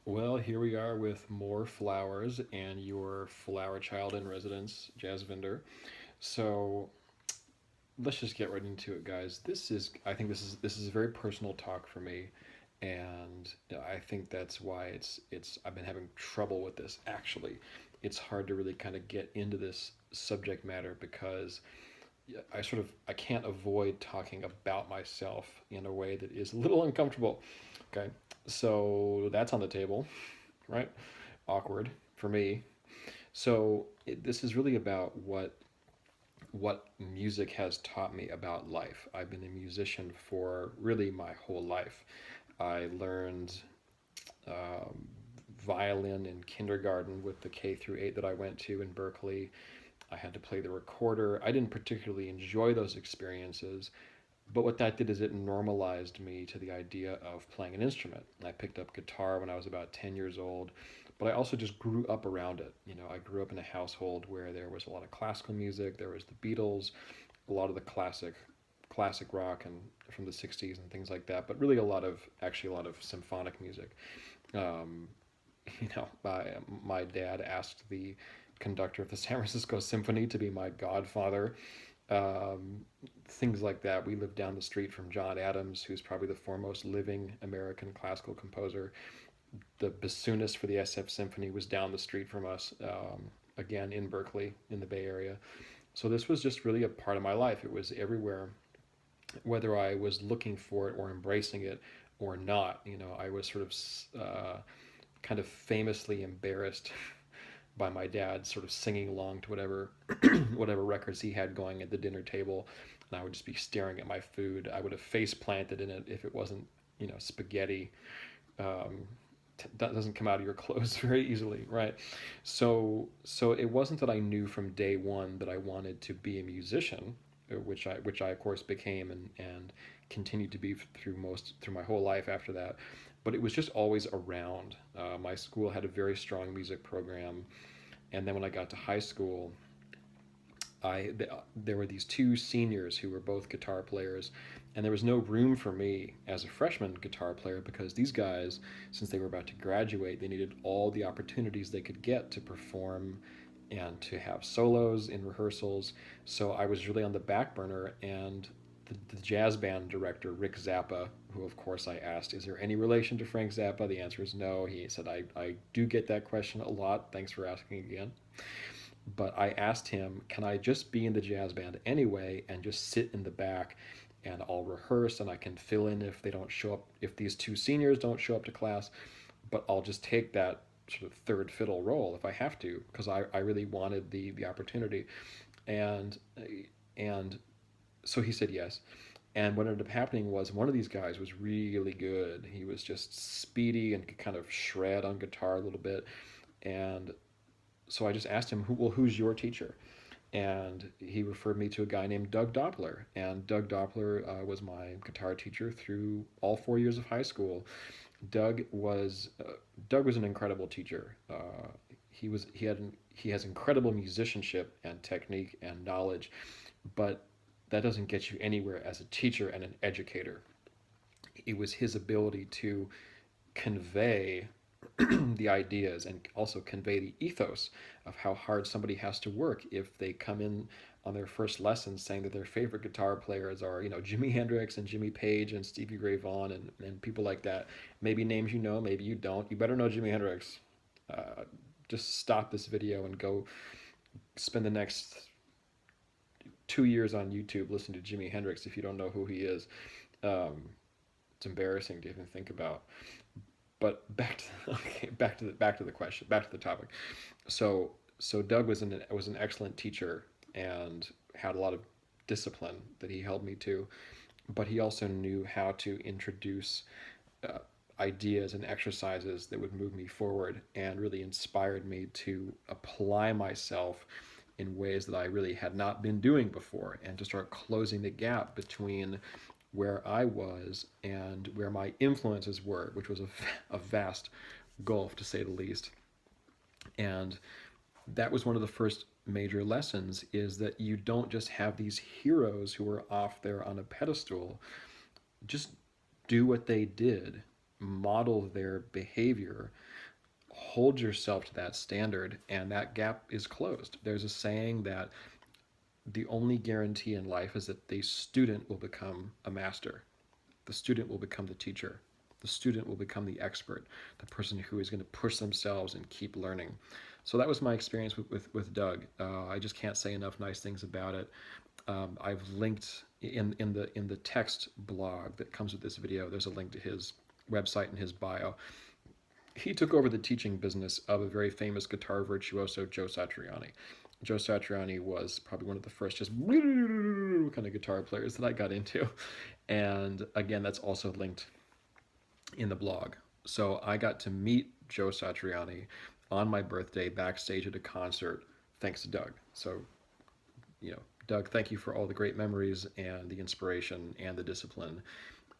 Well, here we are with more flowers and your flower child in residence, Jasvinder. So let's just get right into it, guys. I think this is a very personal talk for me, and I think that's why I've been having trouble with this. Actually, it's hard to really kind of get into this subject matter because I can't avoid talking about myself in a way that is a little uncomfortable. Okay, so that's on the table, right? Awkward for me. This is really about what music has taught me about life. I've been a musician for really my whole life. I learned um, violin in kindergarten with the K through 8 that I went to in Berkeley. I had to play the recorder. I didn't particularly enjoy those experiences, but what that did is it normalized me to the idea of playing an instrument. I picked up guitar when I was about 10 years old, but I also just grew up around it. I grew up in a household where there was a lot of classical music, there was the Beatles, a lot of the classic rock and from the 60s and things like that, but really a lot of symphonic music. Um, my dad asked the conductor of the San Francisco Symphony to be my godfather. Um, Things like that. We lived down the street from John Adams, who's probably the foremost living American classical composer. The bassoonist for the SF Symphony was down the street from us, again in Berkeley, in the Bay Area. So this was just really a part of my life. It was everywhere, whether I was looking for it or embracing it or not. I was sort of kind of famously embarrassed by my dad sort of singing along to whatever records he had going at the dinner table, and I would just be staring at my food. I would have face planted in it if it wasn't spaghetti. um, that doesn't come out of your clothes very easily, right? So it wasn't that I knew from day one that I wanted to be a musician, which I of course became and continued to be through my whole life after that. But it was just always around. My school had a very strong music program, and then when I got to high school, there were these two seniors who were both guitar players, and there was no room for me as a freshman guitar player because these guys, since they were about to graduate, they needed all the opportunities they could get to perform and to have solos in rehearsals. So I was really on the back burner, and the jazz band director, Rick Zappa, who of course I asked, is there any relation to Frank Zappa? The answer is no. He said, I do get that question a lot. Thanks for asking again. But I asked him, can I just be in the jazz band anyway and just sit in the back, and I'll rehearse and I can fill in if they don't show up, if these two seniors don't show up to class, but I'll just take that sort of third fiddle role if I have to, because I really wanted the opportunity. And and so he said yes. And what ended up happening was one of these guys was really good. He was just speedy and could kind of shred on guitar a little bit. And so I just asked him, who's your teacher? And he referred me to a guy named Doug Doppler. And Doug Doppler was my guitar teacher through all 4 years of high school. Doug was uh, Doug was an incredible teacher. He has incredible musicianship and technique and knowledge, but that doesn't get you anywhere as a teacher and an educator. It was his ability to convey the ideas and also convey the ethos of how hard somebody has to work if they come in on their first lessons saying that their favorite guitar players are Jimi Hendrix and Jimmy Page and Stevie Ray Vaughan and people like that. Maybe names you know, maybe you don't. You better know Jimi Hendrix. uh, just stop this video and go spend the next 2 years on YouTube listening to Jimi Hendrix if you don't know who he is. um, it's embarrassing to even think about. But back to the question, back to the topic. So Doug was an excellent teacher and had a lot of discipline that he held me to, but he also knew how to introduce uh, ideas and exercises that would move me forward and really inspired me to apply myself in ways that I really had not been doing before, and to start closing the gap between where I was and where my influences were, which was a vast gulf to say the least. And that was one of the first major lessons, is that you don't just have these heroes who are off there on a pedestal. Just do what they did model their behavior, hold yourself to that standard, and that gap is closed. There's a saying that the only guarantee in life is that the student will become a master. The student will become the teacher. The student will become the expert, the person who is going to push themselves and keep learning. So that was my experience with Doug. I just can't say enough nice things about it. I've linked in the text blog that comes with this video. There's a link to his website and his bio. He took over the teaching business of a very famous guitar virtuoso, Joe Satriani. Joe Satriani was probably one of the first just kind of guitar players that I got into. And again, that's also linked in the blog. So I got to meet Joe Satriani on my birthday backstage at a concert thanks to Doug. So, Doug, thank you for all the great memories and the inspiration and the discipline.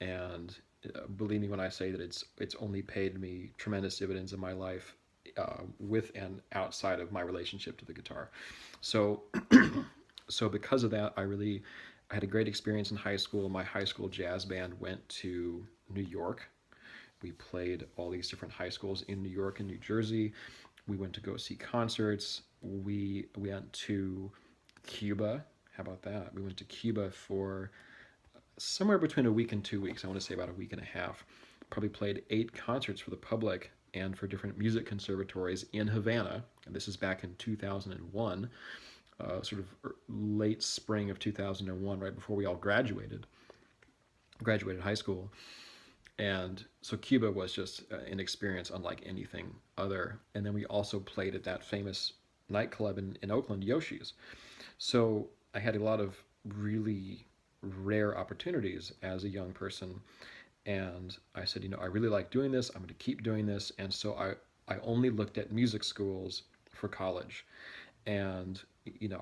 And believe me when I say that it's only paid me tremendous dividends in my life, with and outside of my relationship to the guitar. So, so because of that, I had a great experience in high school. My high school jazz band went to New York. We played all these different high schools in New York and New Jersey. We went to go see concerts. We went to Cuba. How about that? We went to Cuba for somewhere between a week and 2 weeks. I want to say about a week and a half. Probably played 8 concerts for the public and for different music conservatories in Havana. And this is back in 2001, sort of late spring of 2001, right before we all graduated high school. And so Cuba was just an experience unlike anything other. And then we also played at that famous nightclub in Oakland, Yoshi's. So I had a lot of really rare opportunities as a young person. And I said, I really like doing this. I'm going to keep doing this. And so I only looked at music schools for college. And,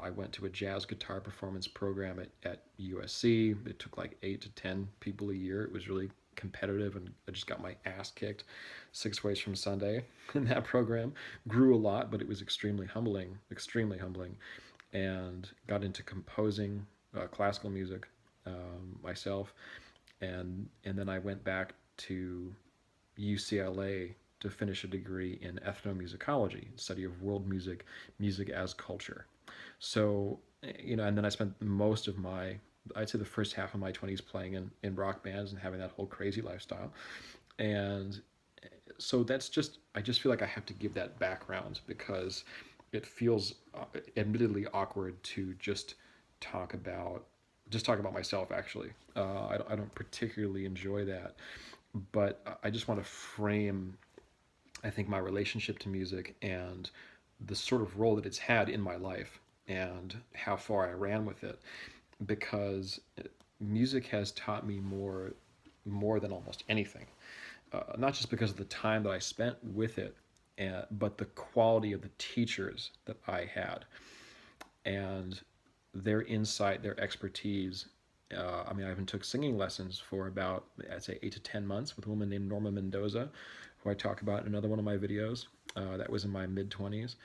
I went to a jazz guitar performance program at USC. It took like 8 to 10 people a year. It was really competitive, and I just got my ass kicked 6 ways from Sunday in that program. Grew a lot, but it was extremely humbling, and got into composing classical music myself. And then I went back to UCLA to finish a degree in ethnomusicology, study of world music, music as culture. So, and then I spent most of I'd say the first half of my 20s playing in rock bands and having that whole crazy lifestyle. And so I just feel like I have to give that background, because it feels admittedly awkward to just talk about myself, actually. I don't particularly enjoy that, but I just want to frame, I think, my relationship to music and the sort of role that it's had in my life and how far I ran with it, because music has taught me more than almost anything. Not just because of the time that I spent with it, but the quality of the teachers that I had and their insight, their expertise. I even took singing lessons for about, I'd say, 8 to 10 months with a woman named Norma Mendoza, who I talk about in another one of my videos. That was in my mid-20s.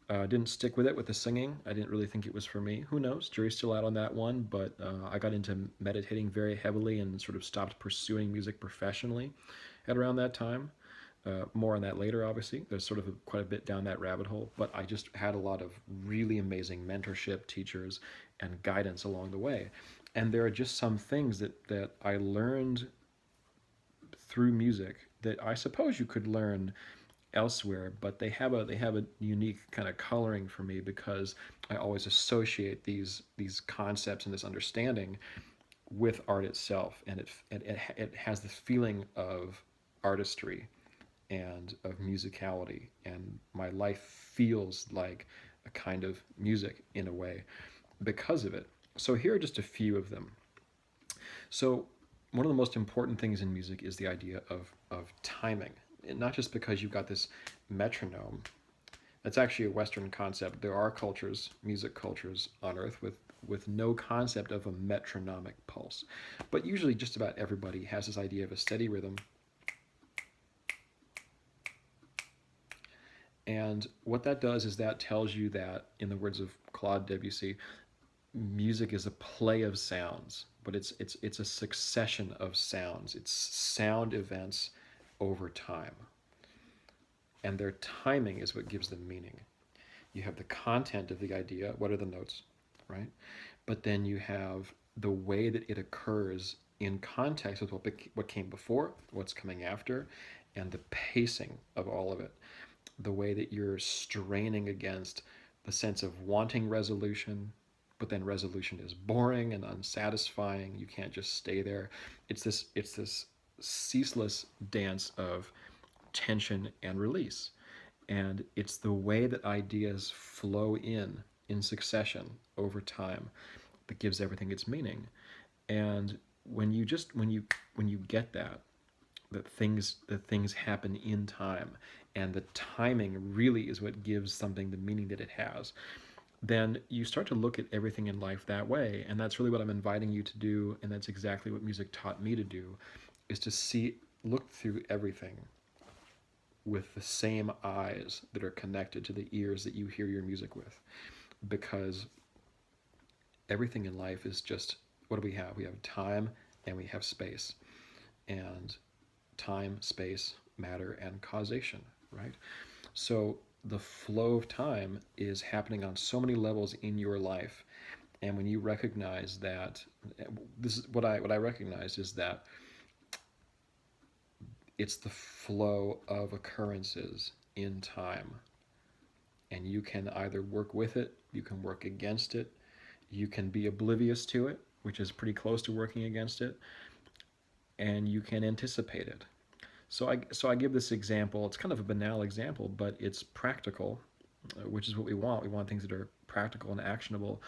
Didn't stick with it with the singing. I didn't really think it was for me. Who knows? Jury's still out on that one, but I got into meditating very heavily and sort of stopped pursuing music professionally at around that time. More on that later, obviously. There's sort of quite a bit down that rabbit hole, but I just had a lot of really amazing mentorship, teachers, and guidance along the way. And there are just some things that I learned through music that I suppose you could learn elsewhere, but they have a unique kind of coloring for me, because I always associate these concepts and this understanding with art itself, and it has the feeling of artistry and of musicality, and my life feels like a kind of music in a way because of it. So here are just a few of them. So one of the most important things in music is the idea of timing. And not just because you've got this metronome. That's actually a Western concept. There are cultures, music cultures on Earth with no concept of a metronomic pulse. But usually just about everybody has this idea of a steady rhythm. And what that does is that tells you that, in the words of Claude Debussy, music is a play of sounds, but it's a succession of sounds. It's sound events over time. And their timing is what gives them meaning. You have the content of the idea, what are the notes, right? But then you have the way that it occurs in context with what came before, what's coming after, and the pacing of all of it. The way that you're straining against the sense of wanting resolution, but then resolution is boring and unsatisfying. You can't just stay there. It's this ceaseless dance of tension and release. And it's the way that ideas flow in succession over time that gives everything its meaning. And when you get that things happen in time, and the timing really is what gives something the meaning that it has, then you start to look at everything in life that way. And that's really what I'm inviting you to do, and that's exactly what music taught me to do, is to look through everything with the same eyes that are connected to the ears that you hear your music with. Because everything in life is just, what do we have? We have time and we have space. And time, space, matter, and causation, right? So the flow of time is happening on so many levels in your life. And when you recognize that, this is what I recognize is that it's the flow of occurrences in time. And you can either work with it, you can work against it, you can be oblivious to it, which is pretty close to working against it, and you can anticipate it. So I give this example. It's kind of a banal example, but it's practical, which is what we want. We want things that are practical and actionable.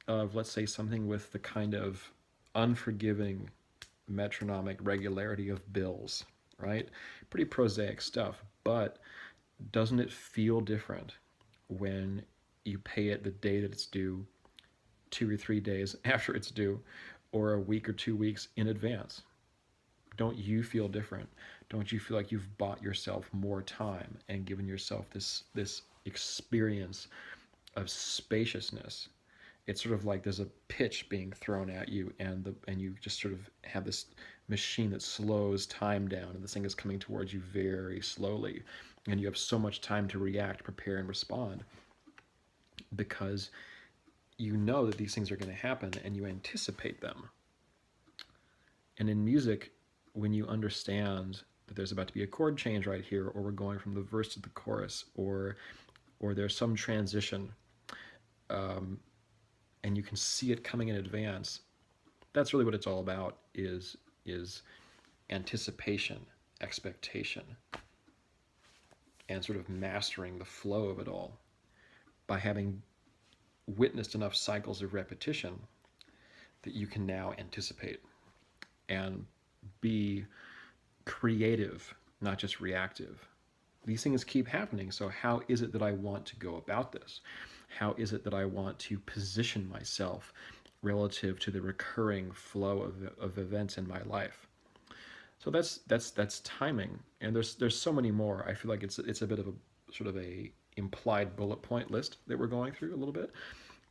Of, let's say, something with the kind of unforgiving metronomic regularity of bills, right? Pretty prosaic stuff, but doesn't it feel different when you pay it the day that it's due, 2 or 3 days after it's due, or a week or 2 weeks in advance? Don't you feel different? Don't you feel like you've bought yourself more time and given yourself this experience of spaciousness? It's sort of like there's a pitch being thrown at you, and you just sort of have this machine that slows time down, and this thing is coming towards you very slowly, and you have so much time to react, prepare, and respond, because you know that these things are going to happen and you anticipate them. And in music, when you understand that there's about to be a chord change right here, or we're going from the verse to the chorus, or there's some transition, and you can see it coming in advance, that's really what it's all about, is anticipation, expectation, and sort of mastering the flow of it all by having witnessed enough cycles of repetition that you can now anticipate and be creative, not just reactive. These things keep happening, so how is it that I want to go about this? How is it that I want to position myself relative to the recurring flow of events in my life? So that's timing, and there's so many more. I feel like it's a bit of a sort of a implied bullet point list that we're going through a little bit,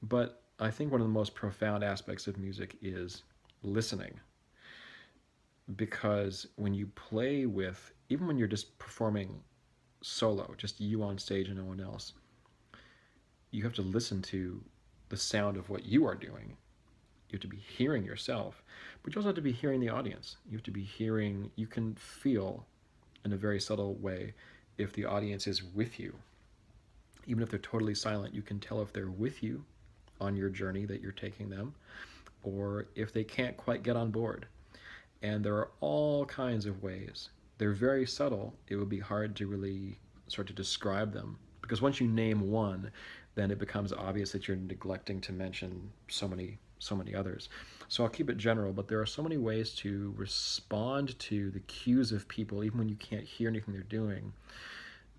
but I think one of the most profound aspects of music is listening. Because when you play with, even when you're just performing solo, just you on stage and no one else, you have to listen to the sound of what you are doing. You have to be hearing yourself, but you also have to be hearing the audience. You have to be hearing, you can feel in a very subtle way if the audience is with you. Even if they're totally silent, you can tell if they're with you on your journey that you're taking them, or if they can't quite get on board. And there are all kinds of ways. They're very subtle. It would be hard to really start to describe them, because once you name one, then it becomes obvious that you're neglecting to mention so many others. So I'll keep it general, but there are so many ways to respond to the cues of people, even when you can't hear anything they're doing,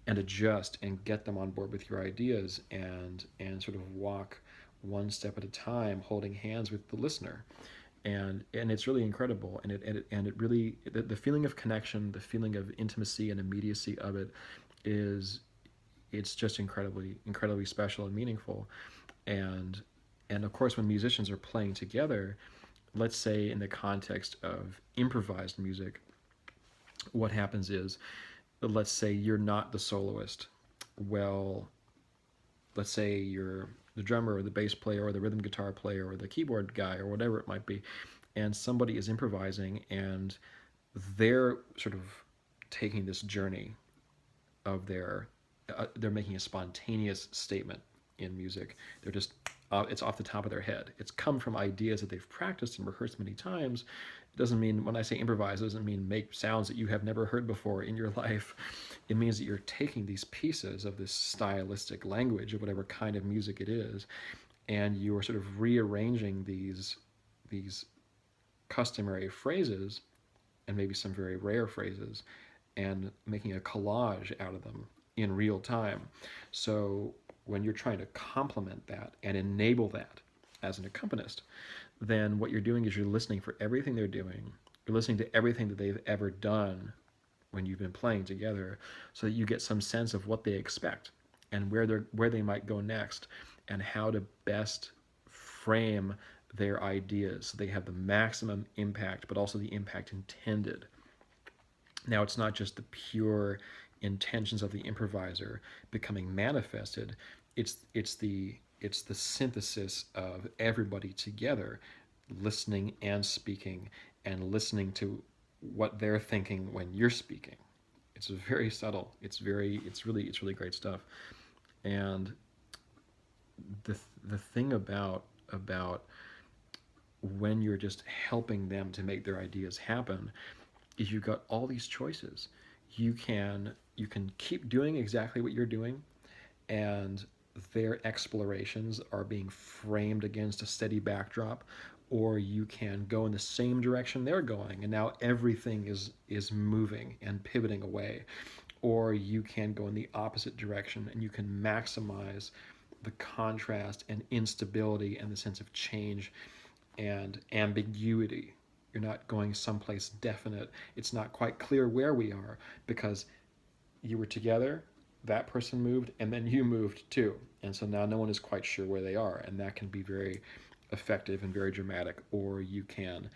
and adjust and get them on board with your ideas, and sort of walk one step at a time, holding hands with the listener. And it's really incredible, and it really, the feeling of connection, the feeling of intimacy and immediacy of it it's just incredibly special and meaningful. And of course, when musicians are playing together, let's say in the context of improvised music, what happens is, let's say you're not the soloist. Well, let's say you're the drummer or the bass player or the rhythm guitar player or the keyboard guy or whatever it might be, and somebody is improvising and they're sort of taking this journey of they're making a spontaneous statement in music. They're just it's off the top of their head. It's come from ideas that they've practiced and rehearsed many times. It doesn't mean, when I say improvise, it doesn't mean make sounds that you have never heard before in your life. It means that you're taking these pieces of this stylistic language of whatever kind of music it is, and you're sort of rearranging these customary phrases and maybe some very rare phrases and making a collage out of them in real time. So when you're trying to complement that and enable that as an accompanist, then what you're doing is you're listening for everything they're doing. You're listening to everything that they've ever done when you've been playing together, so that you get some sense of what they expect and where they might go next, and how to best frame their ideas so they have the maximum impact, but also the impact intended. Now, it's not just the pure intentions of the improviser becoming manifested. It's the synthesis of everybody together, listening and speaking, and listening to what they're thinking when you're speaking. It's very subtle. It's really great stuff. And the thing about when you're just helping them to make their ideas happen is you've got all these choices. You can keep doing exactly what you're doing, and their explorations are being framed against a steady backdrop, or you can go in the same direction they're going, and now everything is moving and pivoting away. Or you can go in the opposite direction, and you can maximize the contrast and instability and the sense of change and ambiguity. You're not going someplace definite. It's not quite clear where we are, because you were together, that person moved, and then you moved too. And so now no one is quite sure where they are, and that can be very effective and very dramatic. Or you can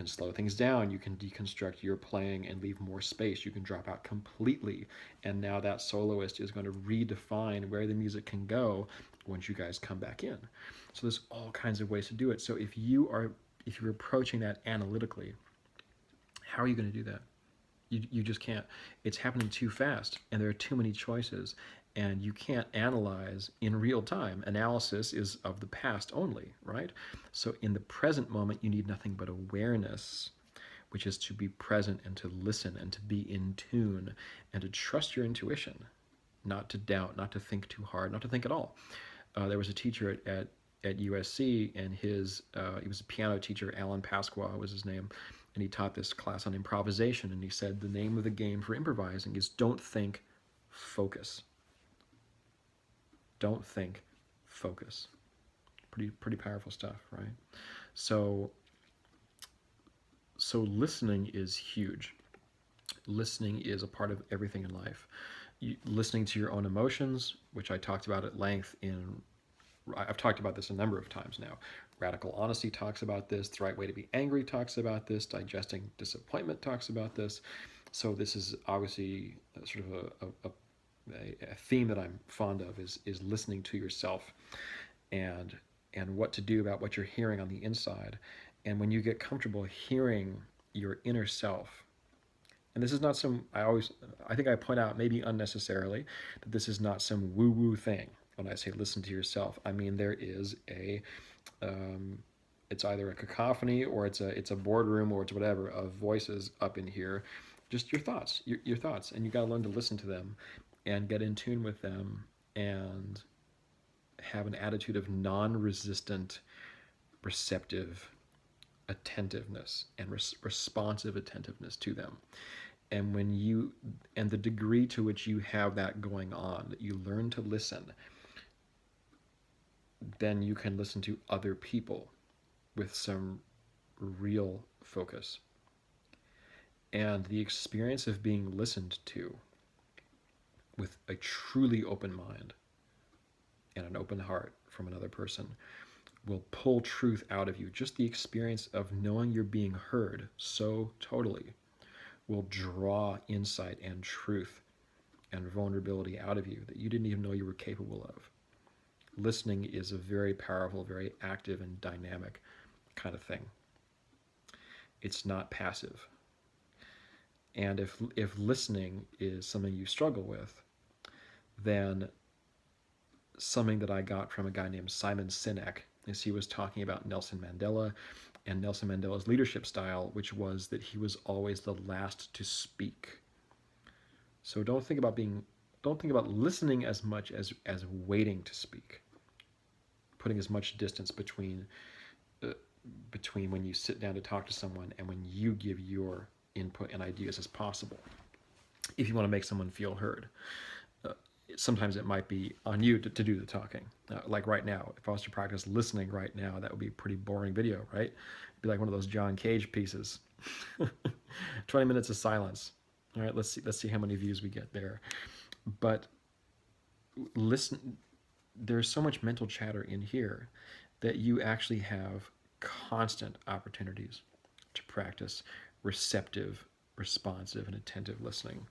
slow things down, you can deconstruct your playing and leave more space, you can drop out completely, and now that soloist is going to redefine where the music can go once you guys come back in. So there's all kinds of ways to do it. So if you're approaching that analytically, how are you going to do that? You just can't. It's happening too fast, and there are too many choices, and you can't analyze in real time. Analysis is of the past only, right? So in the present moment, you need nothing but awareness, which is to be present and to listen and to be in tune and to trust your intuition, not to doubt, not to think too hard, not to think at all. There was a teacher at USC, and he was a piano teacher. Alan Pasqua was his name, and he taught this class on improvisation. And he said the name of the game for improvising is don't think, focus. Don't think, focus. Pretty powerful stuff, right? So listening is huge. Listening is a part of everything in life. Listening to your own emotions, which I talked about at length I've talked about this a number of times now. Radical Honesty talks about this. The Right Way to Be Angry talks about this. Digesting Disappointment talks about this. So this is obviously sort of a theme that I'm fond of, is listening to yourself and what to do about what you're hearing on the inside. And when you get comfortable hearing your inner self, and this is not I think I point out, maybe unnecessarily, that this is not some woo-woo thing. When I say listen to yourself, I mean there is it's either a cacophony, or it's a boardroom, or it's whatever, of voices up in here, just your thoughts, your thoughts, and you got to learn to listen to them and get in tune with them and have an attitude of non-resistant, receptive attentiveness and responsive attentiveness to them. And the degree to which you have that going on, that you learn to listen, then you can listen to other people with some real focus. And the experience of being listened to with a truly open mind and an open heart from another person will pull truth out of you. Just the experience of knowing you're being heard so totally will draw insight and truth and vulnerability out of you that you didn't even know you were capable of. Listening is a very powerful, very active and dynamic kind of thing. It's not passive. And if listening is something you struggle with, then something that I got from a guy named Simon Sinek is he was talking about Nelson Mandela and Nelson Mandela's leadership style, which was that he was always the last to speak. So don't think about listening as much as waiting to speak, putting as much distance between when you sit down to talk to someone and when you give your input and ideas as possible. If you want to make someone feel heard, sometimes it might be on you to do the talking. Like right now, if I was to practice listening right now, that would be a pretty boring video, right? It'd be like one of those John Cage pieces. 20 minutes of silence. All right, let's see how many views we get there. But listen, there's so much mental chatter in here that you actually have constant opportunities to practice receptive, responsive, and attentive listening.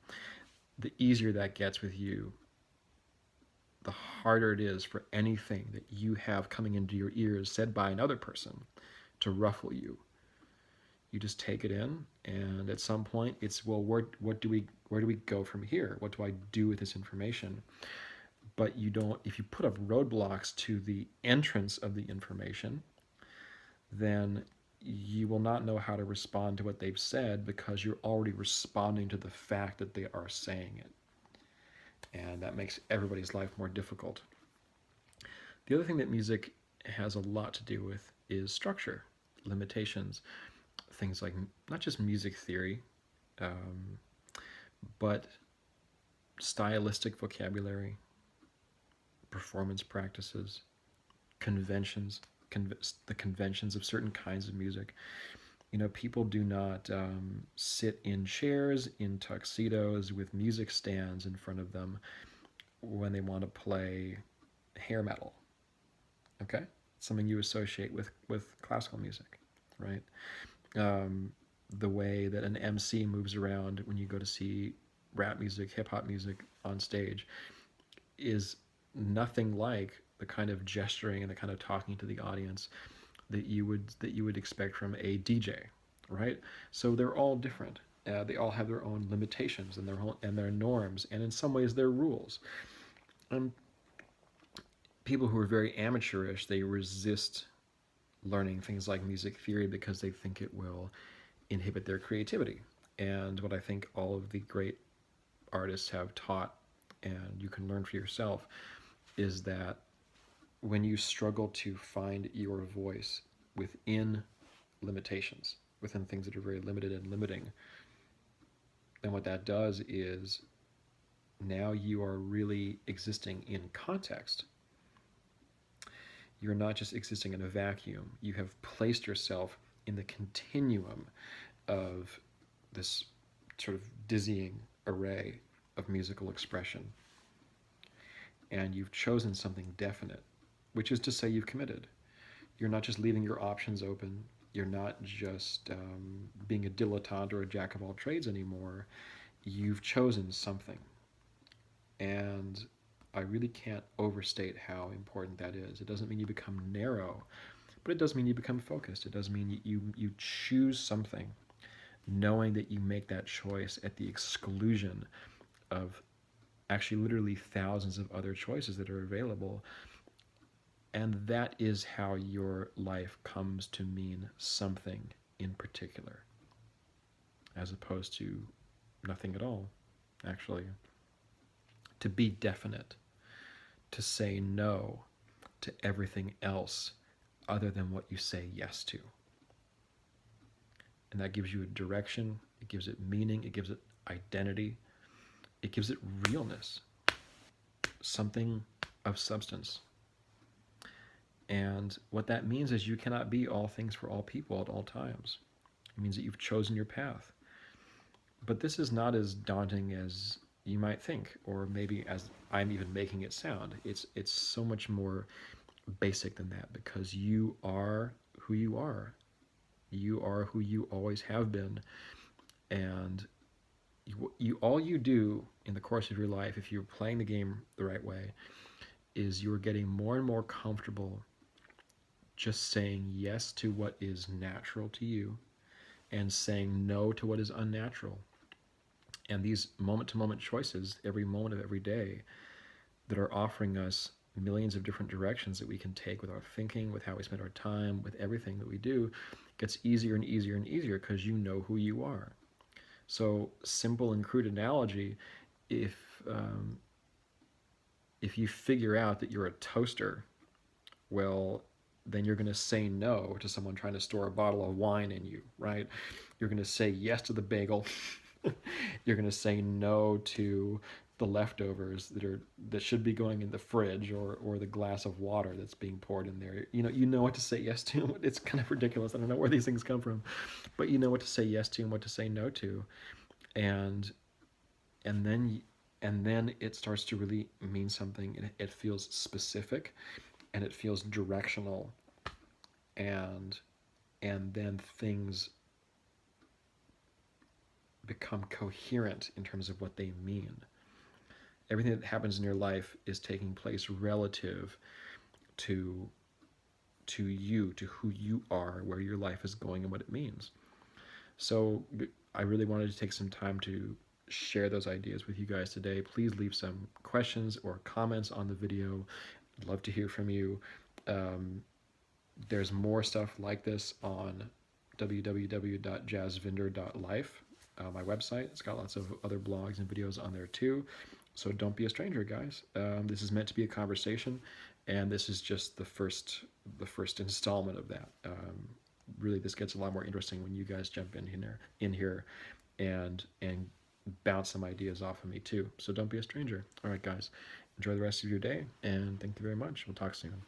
The easier that gets with you, the harder it is for anything that you have coming into your ears said by another person to ruffle you. You just take it in, and at some point it's, well, where do we go from here? What do I do with this information? But you don't, if you put up roadblocks to the entrance of the information, then you will not know how to respond to what they've said because you're already responding to the fact that they are saying it. And that makes everybody's life more difficult. The other thing that music has a lot to do with is structure, limitations, things like not just music theory, but stylistic vocabulary, performance practices, conventions, the conventions of certain kinds of music. You know, people do not sit in chairs in tuxedos with music stands in front of them when they want to play hair metal. Okay? Something you associate with classical music, right? The way that an MC moves around when you go to see rap music, hip hop music on stage is nothing like the kind of gesturing and the kind of talking to the audience that you would expect from a DJ, right? So they're all different. They all have their own limitations and their norms, and in some ways their rules. People who are very amateurish, they resist learning things like music theory because they think it will inhibit their creativity. And what I think all of the great artists have taught, and you can learn for yourself, is that when you struggle to find your voice within limitations, within things that are very limited and limiting, then what that does is now you are really existing in context. You're not just existing in a vacuum. You have placed yourself in the continuum of this sort of dizzying array of musical expression. And you've chosen something definite, which is to say you've committed. You're not just leaving your options open. You're not just being a dilettante or a jack of all trades anymore. You've chosen something. And I really can't overstate how important that is. It doesn't mean you become narrow, but it does mean you become focused. It does mean you choose something, knowing that you make that choice at the exclusion of actually literally thousands of other choices that are available. And that is how your life comes to mean something in particular, as opposed to nothing at all, actually. To be definite, to say no to everything else other than what you say yes to. And that gives you a direction, it gives it meaning, it gives it identity, it gives it realness, something of substance. And what that means is you cannot be all things for all people at all times. It means that you've chosen your path. But this is not as daunting as you might think, or maybe as I'm even making it sound. It's so much more basic than that, because you are who you are. You are who you always have been. And all you do in the course of your life, if you're playing the game the right way, is you're getting more and more comfortable just saying yes to what is natural to you and saying no to what is unnatural. And these moment to moment choices, every moment of every day, that are offering us millions of different directions that we can take with our thinking, with how we spend our time, with everything that we do, gets easier and easier and easier because you know who you are. So, simple and crude analogy: if um, if you figure out that you're a toaster, well, then you're going to say no to someone trying to store a bottle of wine in you, right? You're going to say yes to the bagel. You're going to say no to the leftovers that should be going in the fridge, or the glass of water that's being poured in there. You know what to say yes to. It's kind of ridiculous. I don't know where these things come from, but you know what to say yes to and what to say no to, and and then it starts to really mean something. It feels specific, and it feels directional, and then things become coherent in terms of what they mean. Everything that happens in your life is taking place relative to you, to who you are, where your life is going, and what it means. So I really wanted to take some time to share those ideas with you guys today. Please leave some questions or comments on the video. I'd love to hear from you. Um, there's more stuff like this on www.jasvinder.life, my website. It's got lots of other blogs and videos on there too. So don't be a stranger, guys. This is meant to be a conversation, and this is just the first installment of that. Really, this gets a lot more interesting when you guys jump in here, and bounce some ideas off of me too. So don't be a stranger. All right, guys, enjoy the rest of your day, and thank you very much. We'll talk soon.